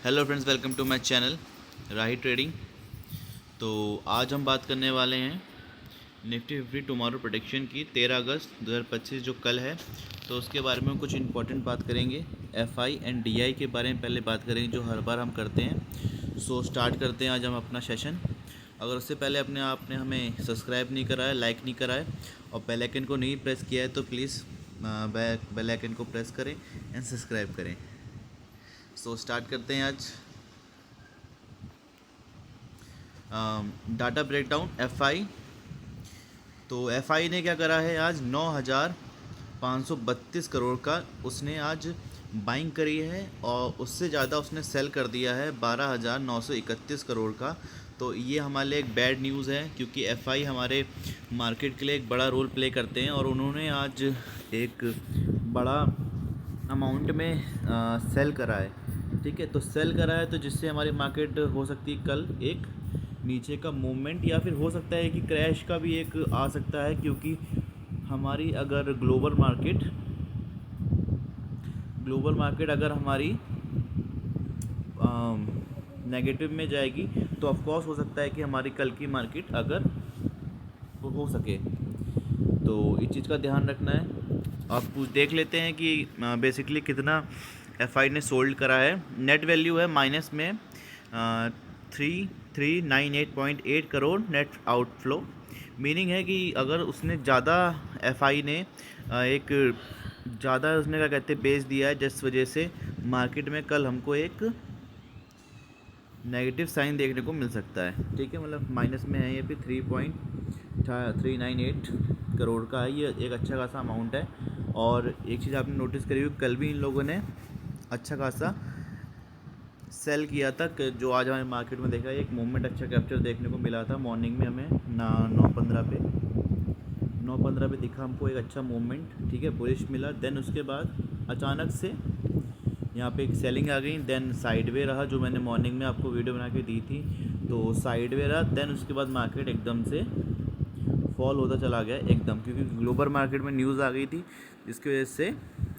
Hello friends, welcome to my channel Rahi trading. तो आज हम बात करने वाले हैं निफ्टी 50 टुमारो प्रेडिक्शन की 13 अगस्त 2025 जो कल है। तो उसके बारे में कुछ इंपॉर्टेंट बात करेंगे। एफआई एंड डीआई के बारे में पहले बात करेंगे जो हर बार हम करते हैं। सो स्टार्ट करते हैं आज हम अपना सेशन। अगर उससे पहले आपने हमें सब्सक्राइब नहीं करा है, लाइक नहीं करा है और बेल आइकन को नहीं प्रेस किया है तो प्लीज़ बेल आइकन को प्रेस करें एंड सब्सक्राइब करें। सो स्टार्ट करते हैं आज। Data breakdown FI. तो एफआई ने क्या करा है, आज 9,532 करोड़ का उसने आज बाइंग करी है और उससे ज़्यादा उसने सेल कर दिया है 12,931 करोड़ का। तो ये हमारे लिए एक बैड न्यूज़ है क्योंकि एफआई हमारे मार्केट के लिए एक बड़ा रोल प्ले करते हैं और उन्होंने आज एक बड़ा अमाउंट में सेल करा है। ठीक है, तो सेल करा है तो जिससे हमारी मार्केट हो सकती है कल एक नीचे का मूवमेंट या फिर हो सकता है कि क्रैश का भी एक आ सकता है, क्योंकि हमारी अगर ग्लोबल मार्केट अगर हमारी नेगेटिव में जाएगी तो ऑफ कोर्स हो सकता है कि हमारी कल की मार्केट अगर हो सके तो इस चीज़ का ध्यान रखना है। आप देख लेते हैं कि बेसिकली कितना एफआई ने सोल्ड करा है। नेट वैल्यू है माइनस में 3398.8 करोड़ नेट आउटफ्लो। मीनिंग है कि अगर उसने ज़्यादा एफआई ने एक ज़्यादा उसने क्या कहते हैं बेच दिया है, जिस वजह से मार्केट में कल हमको एक नेगेटिव साइन देखने को मिल सकता है। ठीक है, मतलब माइनस में है ये भी 3.398 करोड़ का है। ये एक अच्छा खासा अमाउंट है। और एक चीज़ आपने नोटिस करी होगी, कल भी इन लोगों ने अच्छा खासा सेल किया था कि जो आज हमारे मार्केट में देखा एक मूवमेंट अच्छा कैप्चर देखने को मिला था। मॉर्निंग में हमें 9:15 पे दिखा हमको एक अच्छा मूवमेंट। ठीक है, बुलिश मिला। देन उसके बाद अचानक से यहाँ पे एक सेलिंग आ गई। देन साइडवे रहा, जो मैंने मॉर्निंग में आपको वीडियो बना के दी थी, तो साइडवे रहा। देन उसके बाद मार्केट एकदम से फॉल होता चला गया एकदम, क्योंकि ग्लोबल मार्केट में न्यूज़ आ गई थी जिसकी वजह से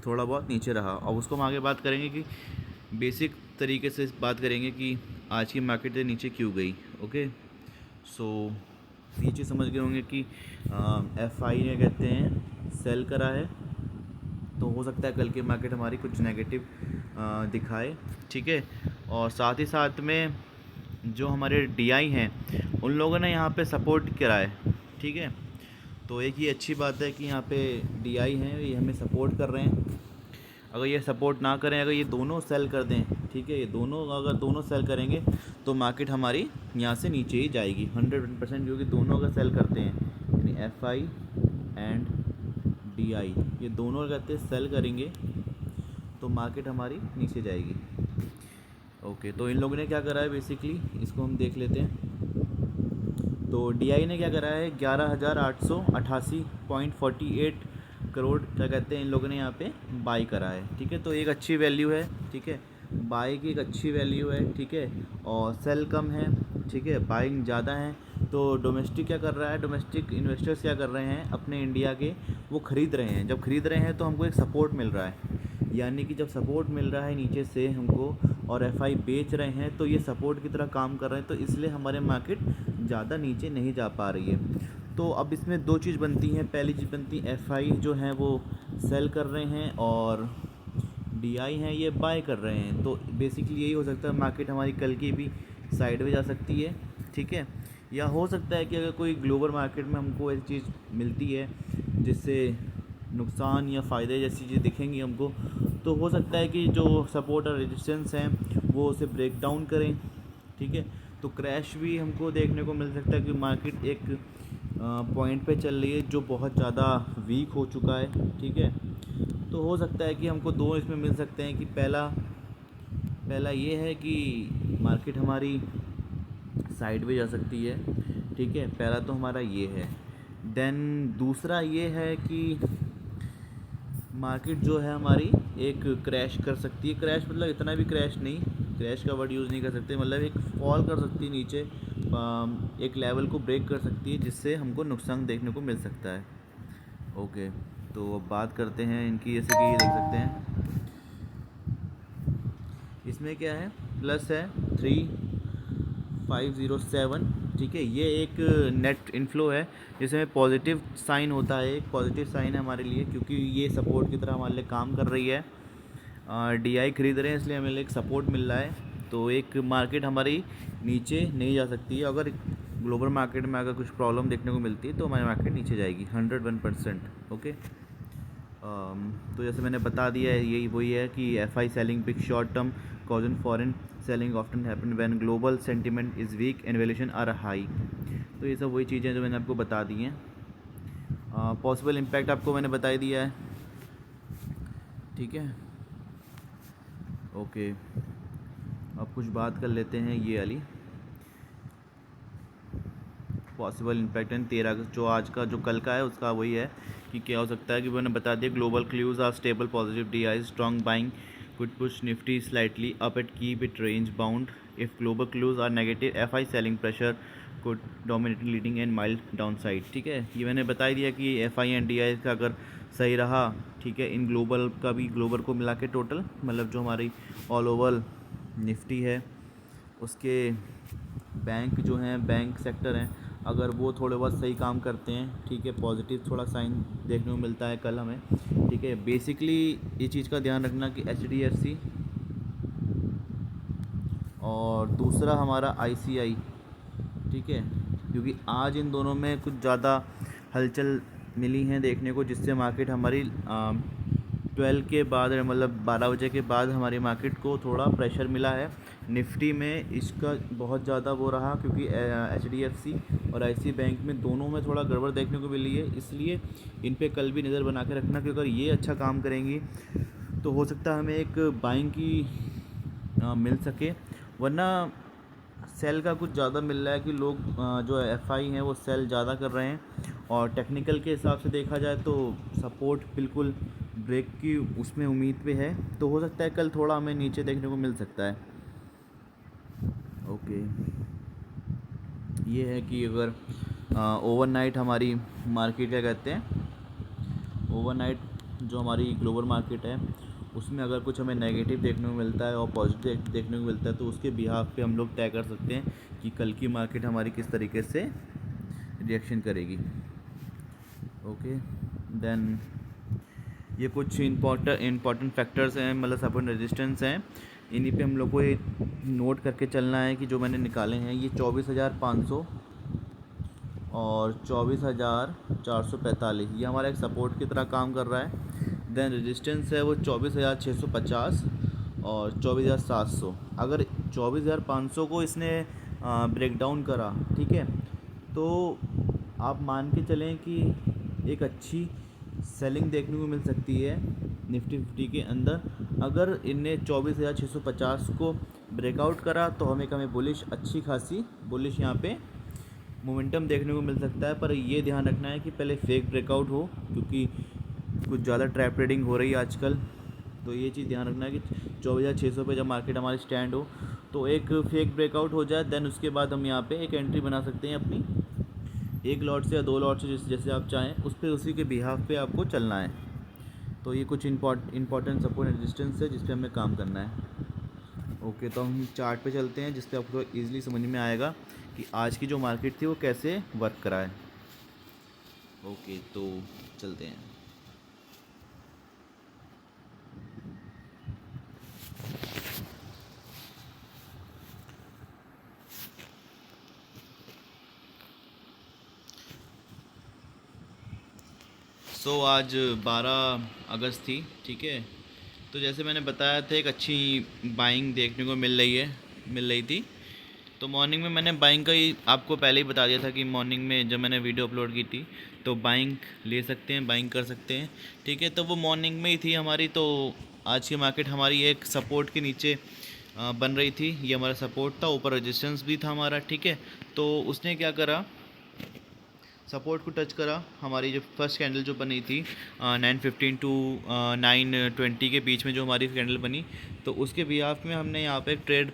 थोड़ा बहुत नीचे रहा। और उसको हम आगे बात करेंगे कि बेसिक तरीके से बात करेंगे कि आज की मार्केट से नीचे क्यों गई। ओके, सो ये चीज़ समझ गए होंगे कि एफआई ने कहते हैं सेल करा है तो हो सकता है कल की मार्केट हमारी कुछ नेगेटिव दिखाए। ठीक है, और साथ ही साथ में जो हमारे डीआई हैं उन लोगों ने यहाँ पे सपोर्ट करा है। ठीक है, तो एक ही अच्छी बात है कि यहाँ पे डीआई हैं, ये हमें सपोर्ट कर रहे हैं। अगर ये सपोर्ट ना करें, अगर ये दोनों सेल कर दें, ठीक है, ये दोनों अगर दोनों सेल करेंगे तो मार्केट हमारी यहाँ से नीचे ही जाएगी 100%, क्योंकि दोनों अगर सेल करते हैं यानी एफआई एंड डीआई ये दोनों कहते हैं सेल करेंगे तो मार्केट हमारी नीचे जाएगी। ओके, तो इन लोगों ने क्या करा है बेसिकली, इसको हम देख लेते हैं। तो डीआई ने क्या करा है 11,888.48 करोड़ क्या कहते हैं इन लोगों ने यहाँ पे बाई करा है। ठीक है, तो एक अच्छी वैल्यू है। ठीक है, बाई की एक अच्छी वैल्यू है। ठीक है, और सेल कम है। ठीक है, बाइंग ज़्यादा है। तो डोमेस्टिक क्या कर रहा है, डोमेस्टिक इन्वेस्टर्स क्या कर रहे हैं अपने इंडिया के, वो ख़रीद रहे हैं। जब ख़रीद रहे हैं तो हमको एक सपोर्ट मिल रहा है, यानी कि जब सपोर्ट मिल रहा है नीचे से हमको और एफआई बेच रहे हैं तो ये सपोर्ट की तरह काम कर रहे हैं, तो इसलिए हमारे मार्केट ज़्यादा नीचे नहीं जा पा रही है। तो अब इसमें दो चीज़ बनती हैं। पहली चीज़ बनती है एफआई जो हैं वो सेल कर रहे हैं और डीआई हैं ये बाय कर रहे हैं। तो बेसिकली यही हो सकता है, मार्केट हमारी कल की भी साइड में जा सकती है। ठीक है, या हो सकता है कि अगर कोई ग्लोबल मार्केट में हमको ऐसी चीज़ मिलती है जिससे नुकसान या फ़ायदे जैसी चीज़ दिखेंगी हमको, तो हो सकता है कि जो सपोर्ट और रेजिस्टेंस हैं वो उसे ब्रेक डाउन करें। ठीक है, तो क्रैश भी हमको देखने को मिल सकता है कि मार्केट एक पॉइंट पे चल रही है जो बहुत ज़्यादा वीक हो चुका है। ठीक है, तो हो सकता है कि हमको दो इसमें मिल सकते हैं कि पहला ये है कि मार्केट हमारी साइड में जा सकती है। ठीक है, पहला तो हमारा ये है। देन दूसरा ये है कि मार्केट जो है हमारी एक क्रैश कर सकती है। क्रैश मतलब इतना भी क्रैश नहीं, क्रैश का वर्ड यूज़ नहीं कर सकते, मतलब एक फॉल कर सकती है नीचे, एक लेवल को ब्रेक कर सकती है जिससे हमको नुकसान देखने को मिल सकता है। ओके, तो अब बात करते हैं इनकी, जैसे कि ये देख सकते हैं इसमें क्या है, प्लस है 3507, ठीक है। ये एक नेट इनफ्लो है जिसमें पॉजिटिव साइन होता है, एक पॉजिटिव साइन है हमारे लिए, क्योंकि ये सपोर्ट की तरह हमारे लिए काम कर रही है। DI खरीद रहे हैं इसलिए हमें एक सपोर्ट मिल रहा है। तो एक मार्केट हमारी नीचे नहीं जा सकती है। अगर ग्लोबल मार्केट में अगर कुछ प्रॉब्लम देखने को मिलती है तो हमारी मार्केट नीचे जाएगी 101%। ओके, तो जैसे मैंने बता दिया है, यही वही है कि FI selling big short term cause in foreign selling often happen when global sentiment is weak and valuation are high. तो ये सब वही चीज़ें हैं जो मैंने आपको बता दी हैं। पॉसिबल इम्पैक्ट आपको मैंने बता ही दिया है, ठीक है। ओके, अब कुछ बात कर लेते हैं ये वाली पॉसिबल इम्पैक्ट एंड 13 अगस्त, जो आज का जो कल का है उसका वही है कि क्या हो सकता है कि मैंने बता दिया। Global clues are stable positive DI strong buying could push Nifty slightly up and keep it range bound. If global clues are negative, FI selling pressure could dominate leading and mild downside, ठीक है। ये मैंने बता ही दिया कि FI and DI का अगर सही रहा, ठीक है, इन ग्लोबल का भी, ग्लोबल को मिला के टोटल मतलब जो हमारी ऑल ओवर निफ्टी है उसके बैंक जो हैं, बैंक सेक्टर हैं, अगर वो थोड़े बहुत सही काम करते हैं, ठीक है, पॉजिटिव थोड़ा साइन देखने को मिलता है कल हमें, ठीक है। बेसिकली ये चीज़ का ध्यान रखना कि HDFC और दूसरा हमारा ICI, ठीक है, क्योंकि आज इन दोनों में कुछ ज़्यादा हलचल मिली हैं देखने को, जिससे मार्केट हमारी 12 के बाद मतलब 12 बजे के बाद हमारी मार्केट को थोड़ा प्रेशर मिला है। निफ्टी में इसका बहुत ज़्यादा वो रहा क्योंकि HDFC और ICICI बैंक में दोनों में थोड़ा गड़बड़ देखने को मिली है, इसलिए इन पे कल भी नज़र बना के रखना कि अगर ये अच्छा काम करेंगी तो हो सकता है हमें एक बाइंग की मिल सके, वरना सेल का कुछ ज़्यादा मिल रहा है कि लोग जो FI हैं वो सेल ज़्यादा कर रहे हैं। और टेक्निकल के हिसाब से देखा जाए तो सपोर्ट बिल्कुल ब्रेक की उसमें उम्मीद पे है, तो हो सकता है कल थोड़ा हमें नीचे देखने को मिल सकता है। ओके, ये है कि अगर ओवरनाइट हमारी मार्केट क्या कहते हैं, ओवरनाइट जो हमारी ग्लोबल मार्केट है उसमें अगर कुछ हमें नेगेटिव देखने को मिलता है और पॉजिटिव देखने को मिलता है तो उसके बिहाफ पे हम लोग तय कर सकते हैं कि कल की मार्केट हमारी किस तरीके से रिएक्शन करेगी। ओके, देन ये कुछ इम्पॉर्टेंट फैक्टर्स हैं, मतलब सपोर्ट रेजिस्टेंस हैं, इन्हीं पे हम लोग को ये नोट करके चलना है कि जो मैंने निकाले हैं ये 24,500 और 24,445 ये हमारा एक सपोर्ट की तरह काम कर रहा है। देन रेजिस्टेंस है वो 24,650 और 24,700। अगर 24,500 को इसने ब्रेक डाउन करा, ठीक है, तो आप मान के चलें कि एक अच्छी सेलिंग देखने को मिल सकती है निफ्टी 50 के अंदर। अगर इनने 24,650 को ब्रेकआउट करा तो हमें बुलिश, अच्छी खासी बुलिश यहाँ पे मोमेंटम देखने को मिल सकता है। पर ये ध्यान रखना है कि पहले फेक ब्रेकआउट हो, क्योंकि कुछ ज़्यादा ट्रैप ट्रेडिंग हो रही है आजकल, तो ये चीज़ ध्यान रखना है कि 24,600 पे जब मार्केट हमारी स्टैंड हो तो एक फेक ब्रेकआउट हो जाए, देन उसके बाद हम यहाँ पे एक एंट्री बना सकते हैं अपनी, एक लॉट से या 2 लॉट से, जैसे आप चाहें उस पर, उसी के बिहाफ पे आपको चलना है। तो ये कुछ इंपॉर्टेंट सपोर्ट एंड रेजिस्टेंस है जिस पे हमें काम करना है। ओके, तो हम चार्ट पे चलते हैं जिससे आपको ईजिली समझ में आएगा कि आज की जो मार्केट थी वो कैसे वर्क करा है। ओके, तो चलते हैं। आज 12 अगस्त थी, ठीक है। तो जैसे मैंने बताया था एक अच्छी बाइंग देखने को मिल रही थी। तो मॉर्निंग में मैंने बाइंग का ही आपको पहले ही बता दिया था कि मॉर्निंग में जब मैंने वीडियो अपलोड की थी तो बाइंग ले सकते हैं, बाइंग कर सकते हैं, ठीक है। तो वो मॉर्निंग में ही थी हमारी। तो आज की मार्केट हमारी एक सपोर्ट के नीचे बन रही थी, ये हमारा सपोर्ट था, ऊपर रेजिस्टेंस भी था हमारा, ठीक है। तो उसने क्या करा, सपोर्ट को टच करा। हमारी जो फर्स्ट कैंडल जो बनी थी 9:15 टू 9:20 के बीच में जो हमारी कैंडल बनी, तो उसके बिहाफ में हमने यहाँ पे एक ट्रेड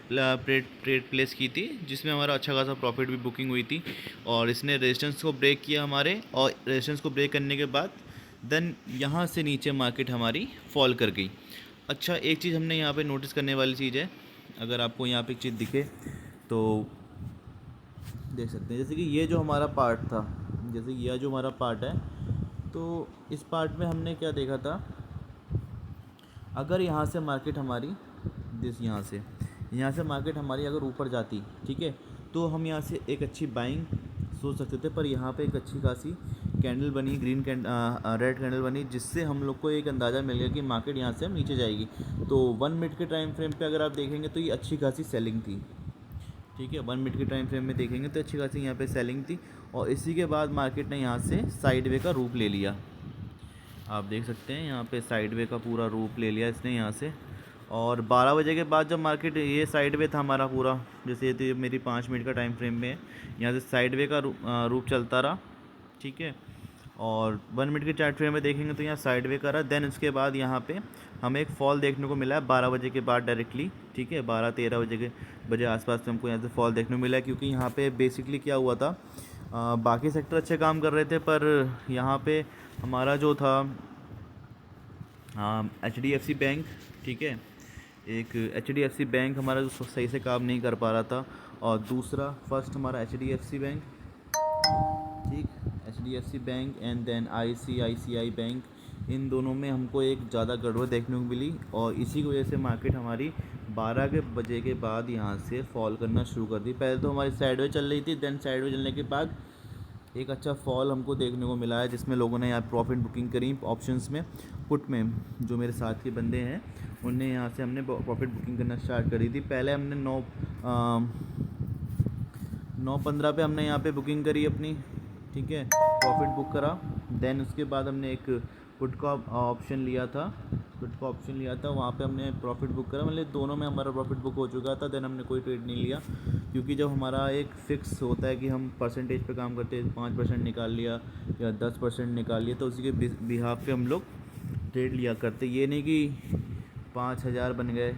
प्लेस की थी जिसमें हमारा अच्छा खासा प्रॉफिट भी बुकिंग हुई थी। और इसने रेजिस्टेंस को ब्रेक किया हमारे, और रेजिस्टेंस को ब्रेक करने के बाद देन यहाँ से नीचे मार्केट हमारी फॉल कर गई। अच्छा, एक चीज़ हमने यहाँ पे नोटिस करने वाली चीज़ है अगर आपको यहाँ पे एक चीज़ दिखे तो देख सकते हैं, जैसे कि ये जो हमारा पार्ट था, जैसे यह जो हमारा पार्ट है, तो इस पार्ट में हमने क्या देखा था, अगर यहाँ से मार्केट हमारी यहाँ से मार्केट हमारी अगर ऊपर जाती, ठीक है, तो हम यहाँ से एक अच्छी बाइंग सोच सकते थे। पर यहाँ पे एक अच्छी खासी कैंडल बनी, रेड कैंडल बनी, जिससे हम लोग को एक अंदाज़ा मिल गया कि मार्केट यहाँ से हम नीचे जाएगी। तो 1 मिनट के टाइम फ्रेम पे अगर आप देखेंगे तो ये अच्छी खासी सेलिंग थी, ठीक है। 1 मिनट के टाइम फ्रेम में देखेंगे तो अच्छी खासी यहाँ पे सेलिंग थी, और इसी के बाद मार्केट ने यहाँ से साइडवे का रूप ले लिया। आप देख सकते हैं यहाँ पे साइडवे का पूरा रूप ले लिया इसने यहाँ से। और 12 बजे के बाद जब मार्केट ये साइडवे था हमारा पूरा, जैसे ये तो मेरी 5 मिनट का टाइम फ्रेम में है, यहाँ से साइडवे का रूप चलता रहा, ठीक है। और 1 मिनट के चार्ट फ्रेम में देखेंगे तो यहाँ साइडवे का रहा। देन उसके बाद यहाँ पे हमें एक फॉल देखने को मिला है 12 बजे के बाद डायरेक्टली, ठीक है। 12-13 बजे आसपास हमको यहाँ से फॉल देखने को मिला है, क्योंकि यहाँ पे बेसिकली क्या हुआ था, बाकी सेक्टर अच्छे काम कर रहे थे, पर यहाँ पे हमारा जो था HDFC बैंक, ठीक है, एक HDFC बैंक हमारा जो सही से काम नहीं कर पा रहा था, और दूसरा फर्स्ट हमारा HDFC बैंक, ठीक, HDFC bank and then ICICI bank, इन दोनों में हमको एक ज़्यादा गड़बड़ देखने को मिली, और इसी की वजह से मार्केट हमारी 12 बजे के बाद यहाँ से फॉल करना शुरू कर दी। पहले तो हमारी साइडवे चल रही थी, देन साइडवे चलने के बाद एक अच्छा फॉल हमको देखने को मिला है, जिसमें लोगों ने यहाँ प्रॉफिट बुकिंग करी ऑप्शंस में, पुट में। जो मेरे साथ के बंदे हैं उनने यहाँ से हमने प्रॉफिट बुकिंग करना स्टार्ट करी थी। पहले हमने 9:15 पे हमने यहाँ पे बुकिंग करी अपनी, ठीक है, प्रॉफिट बुक करा। देन उसके बाद हमने एक पुट का ऑप्शन लिया था, वहाँ पे हमने प्रॉफिट बुक करा, मतलब दोनों में हमारा प्रॉफिट बुक हो चुका था। देन हमने कोई ट्रेड नहीं लिया, क्योंकि जब हमारा एक फिक्स होता है कि हम परसेंटेज पे काम करते हैं, 5% निकाल लिया या 10% निकाल लिया, तो उसी के बिहाफ पे हम लोग ट्रेड लिया करते। ये नहीं कि 5,000 बन गए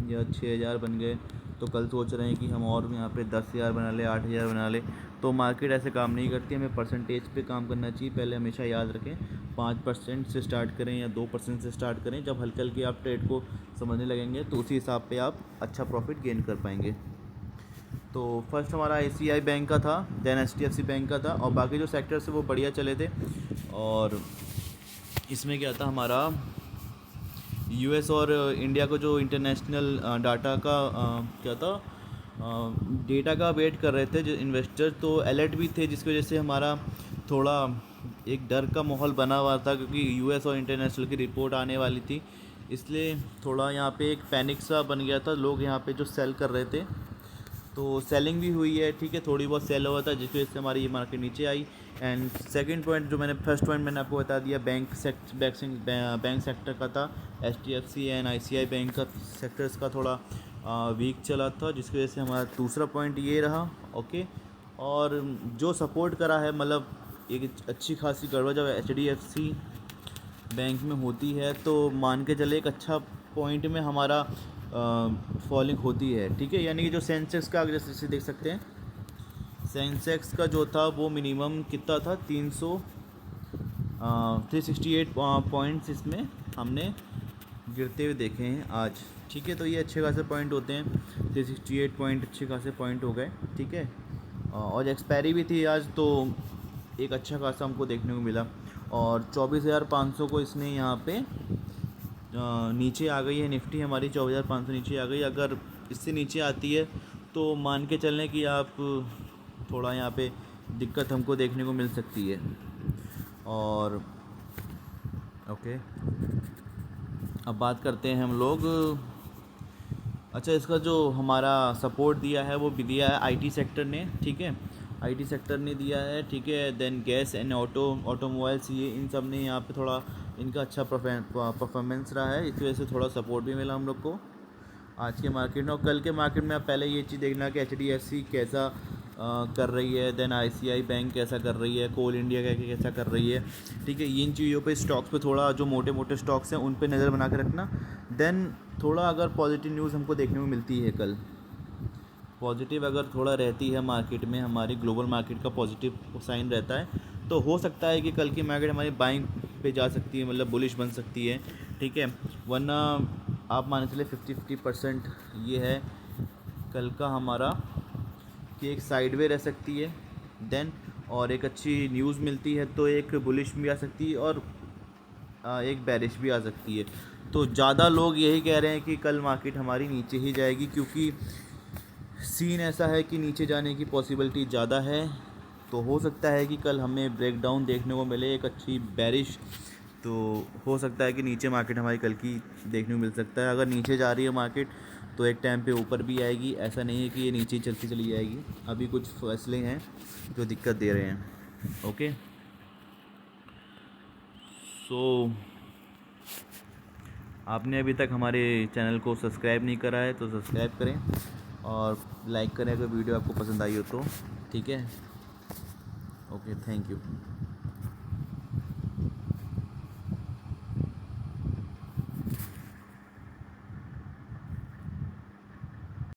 या 6,000 बन गए तो कल सोच रहे हैं कि हम और यहाँ पे 10,000 बना ले, 8,000 बना ले, तो मार्केट ऐसे काम नहीं करती। हमें परसेंटेज पे काम करना चाहिए। पहले हमेशा याद रखें, 5% से स्टार्ट करें या 2% से स्टार्ट करें। जब हल्के हल्के आप ट्रेड को समझने लगेंगे तो उसी हिसाब पे आप अच्छा प्रॉफिट गेन कर पाएंगे। तो फर्स्ट हमारा ICICI बैंक का था, देन HDFC बैंक का था, और बाकी जो सेक्टर्स थे वो बढ़िया चले थे। और इसमें क्या था, हमारा US और इंडिया को जो इंटरनेशनल डाटा का क्या था, डेटा का वेट कर रहे थे जो इन्वेस्टर, तो अलर्ट भी थे, जिसकी वजह से हमारा थोड़ा एक डर का माहौल बना हुआ था, क्योंकि US और इंटरनेशनल की रिपोर्ट आने वाली थी। इसलिए थोड़ा यहाँ पे एक पैनिक सा बन गया था, लोग यहाँ पे जो सेल कर रहे थे, तो सेलिंग भी हुई है, ठीक है, थोड़ी बहुत सेल हुआ था, जिसकी वजह से हमारी ये मार्केट नीचे आई। एंड सेकंड पॉइंट जो फर्स्ट पॉइंट मैंने आपको बता दिया, बैंक सेक्टर का था, HDFC एंड ICICI बैंक का सेक्टर्स का थोड़ा वीक चला था, जिसकी वजह से हमारा दूसरा पॉइंट ये रहा। ओके, और जो सपोर्ट करा है, मतलब एक अच्छी खासी गड़बड़ जब HDFC बैंक में होती है, तो मान के चले एक अच्छा पॉइंट में हमारा फॉलिंग होती है, ठीक है। यानी कि जो सेंसेक्स का जैसे देख सकते हैं, सेंसेक्स का जो था वो मिनिमम कितना था, 368 पॉइंट्स इसमें हमने गिरते हुए देखे हैं आज, ठीक है। तो ये अच्छे खासे पॉइंट होते हैं, 368 पॉइंट अच्छे खासे पॉइंट हो गए, ठीक है। और एक्सपायरी भी थी आज, तो एक अच्छा खासा हमको देखने को मिला। और 24,500 को इसने यहाँ पे नीचे आ गई है, निफ्टी हमारी 24,500 नीचे आ गई। अगर इससे नीचे आती है तो मान के चलने कि आप थोड़ा यहाँ पे दिक्कत हमको देखने को मिल सकती है। और ओके, अब बात करते हैं हम लोग, अच्छा, इसका जो हमारा सपोर्ट दिया है वो भी दिया है IT सेक्टर ने, ठीक है, IT सेक्टर ने दिया है, ठीक है। देन गैस एंड ऑटोमोबाइल्स, ये इन सब ने यहाँ पे थोड़ा इनका अच्छा परफॉर्मेंस रहा है, इसकी वजह से थोड़ा सपोर्ट भी मिला हम लोग को आज के मार्केट में। और कल के मार्केट में आप पहले ये चीज़ देखना कि HDFC कैसा कर रही है, देन ICICI बैंक कैसा कर रही है, कोल इंडिया कैसा कर रही है, ठीक है। इन चीज़ों पे स्टॉक्स पे थोड़ा जो मोटे मोटे स्टॉक्स हैं उन पे नज़र बना के रखना। देन थोड़ा अगर पॉजिटिव न्यूज़ हमको देखने को मिलती है, कल पॉजिटिव अगर थोड़ा रहती है मार्केट में, हमारी ग्लोबल मार्केट का पॉजिटिव साइन रहता है, तो हो सकता है कि कल की मार्केट हमारी बाइंग पे जा सकती है, मतलब बुलिश बन सकती है, ठीक है। वरना आप मान चले 50-50% ये है कल का हमारा कि एक साइडवे रह सकती है देन, और एक अच्छी न्यूज़ मिलती है तो एक बुलिश भी आ सकती है और एक बेरिश भी आ सकती है। तो ज़्यादा लोग यही कह रहे हैं कि कल मार्केट हमारी नीचे ही जाएगी, क्योंकि सीन ऐसा है कि नीचे जाने की पॉसिबिलिटी ज़्यादा है। तो हो सकता है कि कल हमें ब्रेकडाउन देखने को मिले, एक अच्छी बेरिश। तो हो सकता है कि नीचे मार्केट हमारी कल की देखने को मिल सकता है। अगर नीचे जा रही है मार्केट तो एक टाइम पे ऊपर भी आएगी, ऐसा नहीं है कि ये नीचे ही चलती चली जाएगी। अभी कुछ फैसले हैं जो दिक्कत दे रहे हैं। ओके, सो आपने अभी तक हमारे चैनल को सब्सक्राइब नहीं करा है तो सब्सक्राइब करें और लाइक करें अगर वीडियो आपको पसंद आई हो तो। ठीक है, ओके, थैंक यू।